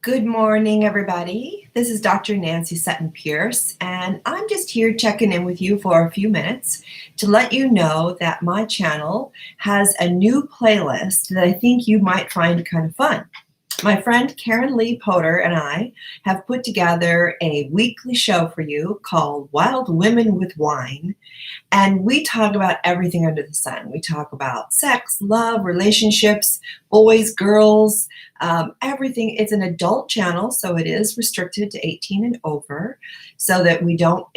Good morning, everybody. This is Dr. Nancy Sutton Pierce, and I'm just here checking in with you for a few minutes to let you know that my channel has a new playlist that I think you might find kind of fun. My friend Karen Lee Potter and I have put together a weekly show for you called Wild Women with Wine, and we talk about everything under the sun. We talk about sex, love, relationships, boys, girls, everything. It's an adult channel, so it is restricted to 18 and over, so that we don't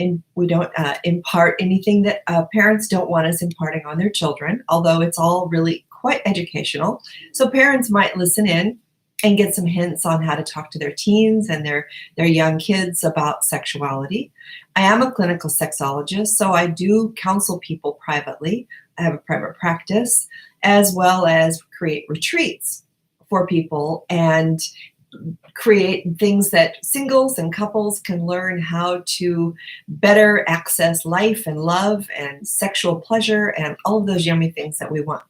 impart anything that parents don't want us imparting on their children. Although it's all really quite educational, so parents might listen in and get some hints on how to talk to their teens and their young kids about sexuality. I am a clinical sexologist, so I do counsel people privately. I have a private practice, as well as create retreats for people and create things that singles and couples can learn how to better access life and love and sexual pleasure and all of those yummy things that we want.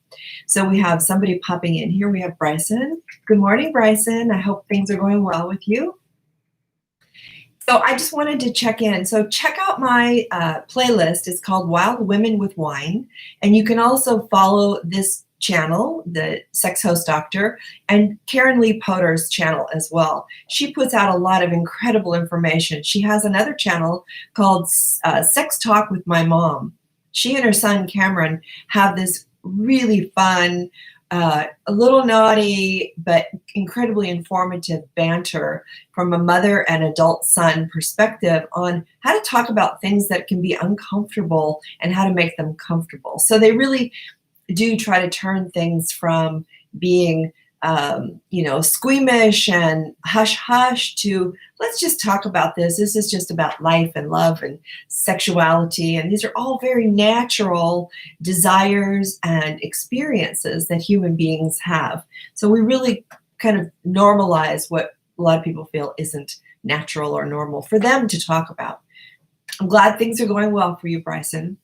So we have somebody popping in here. We have Bryson. Good morning, Bryson. I hope things are going well with you. So I just wanted to check in. So check out my playlist. It's called Wild Women with Wine. And you can also follow this channel, the Sex Host Doctor, and Karen Lee Potter's channel as well. She puts out a lot of incredible information. She has another channel called Sex Talk with My Mom. She and her son Cameron have this really fun, a little naughty, but incredibly informative banter from a mother and adult son perspective on how to talk about things that can be uncomfortable and how to make them comfortable. So they really do try to turn things from being, squeamish and hush hush to let's just talk about this. This is just about life and love and sexuality. And these are all very natural desires and experiences that human beings have. So we really kind of normalize what a lot of people feel isn't natural or normal for them to talk about. I'm glad things are going well for you, Bryson.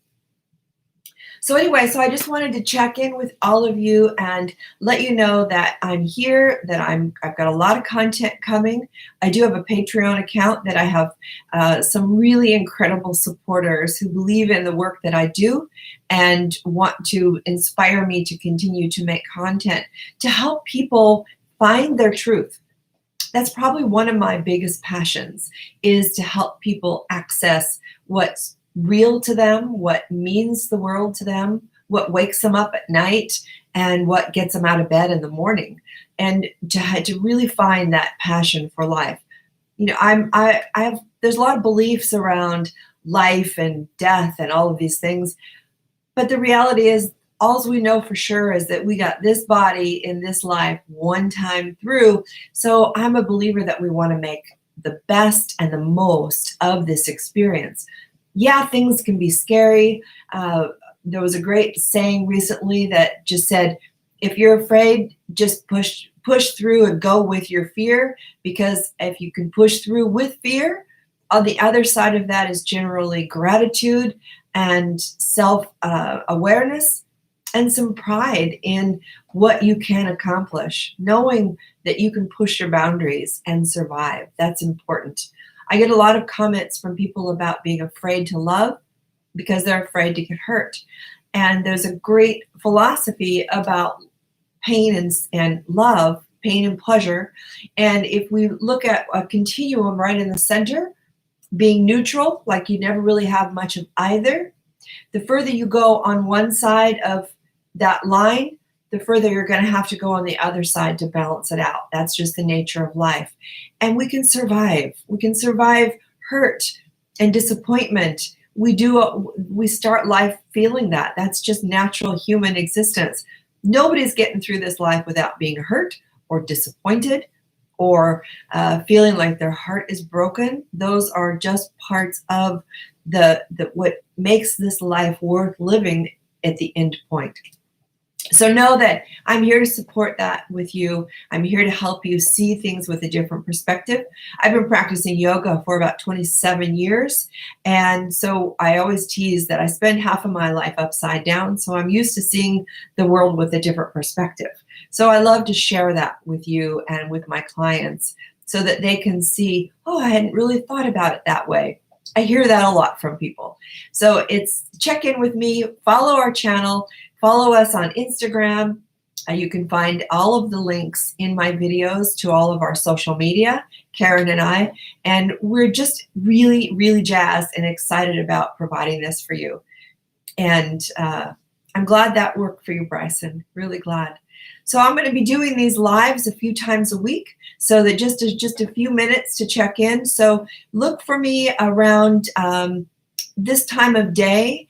So anyway, so I just wanted to check in with all of you and let you know that I'm here, that I've got a lot of content coming. I do have a Patreon account that I have some really incredible supporters who believe in the work that I do and want to inspire me to continue to make content to help people find their truth. That's probably one of my biggest passions, is to help people access what's real to them, what means the world to them, what wakes them up at night, and what gets them out of bed in the morning, and to really find that passion for life. You know, there's a lot of beliefs around life and death and all of these things, but the reality is, all we know for sure is that we got this body in this life one time through. So I'm a believer that we want to make the best and the most of this experience. Yeah, things can be scary. There was a great saying recently that just said, if you're afraid, just push through and go with your fear, because if you can push through with fear, on the other side of that is generally gratitude and self-awareness and some pride in what you can accomplish, knowing that you can push your boundaries and survive. That's important. I get a lot of comments from people about being afraid to love because they're afraid to get hurt. And there's a great philosophy about pain and love, pain and pleasure. And if we look at a continuum right in the center, being neutral, like you never really have much of either, the further you go on one side of that line, the further you're going to have to go on the other side to balance it out. That's just the nature of life. And we can survive. We can survive hurt and disappointment. We start life feeling that. That's just natural human existence. Nobody's getting through this life without being hurt or disappointed or feeling like their heart is broken. Those are just parts of the what makes this life worth living at the end point. So know that I'm here to support that with you. I'm here to help you see things with a different perspective. I've been practicing yoga for about 27 years. And so I always tease that I spend half of my life upside down. So I'm used to seeing the world with a different perspective. So I love to share that with you and with my clients so that they can see, oh, I hadn't really thought about it that way. I hear that a lot from people. So it's check in with me, follow our channel, follow us on Instagram. You can find all of the links in my videos to all of our social media, Karen and I, and we're just really, really jazzed and excited about providing this for you. And I'm glad that worked for you, Bryson, really glad. So I'm going to be doing these lives a few times a week, so that just a few minutes to check in. So look for me around this time of day,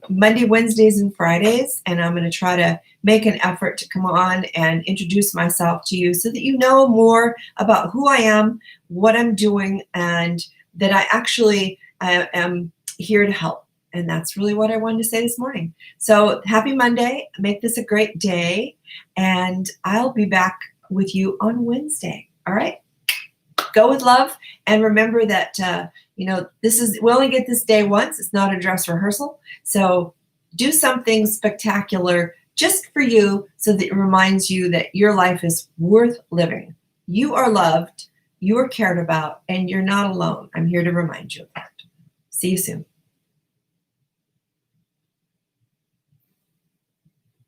Monday, Wednesdays, and Fridays, and I'm going to try to make an effort to come on and introduce myself to you so that you know more about who I am, what I'm doing, and that I actually am here to help. And that's really what I wanted to say this morning. So happy Monday. Make this a great day. And I'll be back with you on Wednesday. All right? Go with love. And remember that, we only get this day once. It's not a dress rehearsal. So do something spectacular just for you so that it reminds you that your life is worth living. You are loved, you are cared about, and you're not alone. I'm here to remind you of that. See you soon.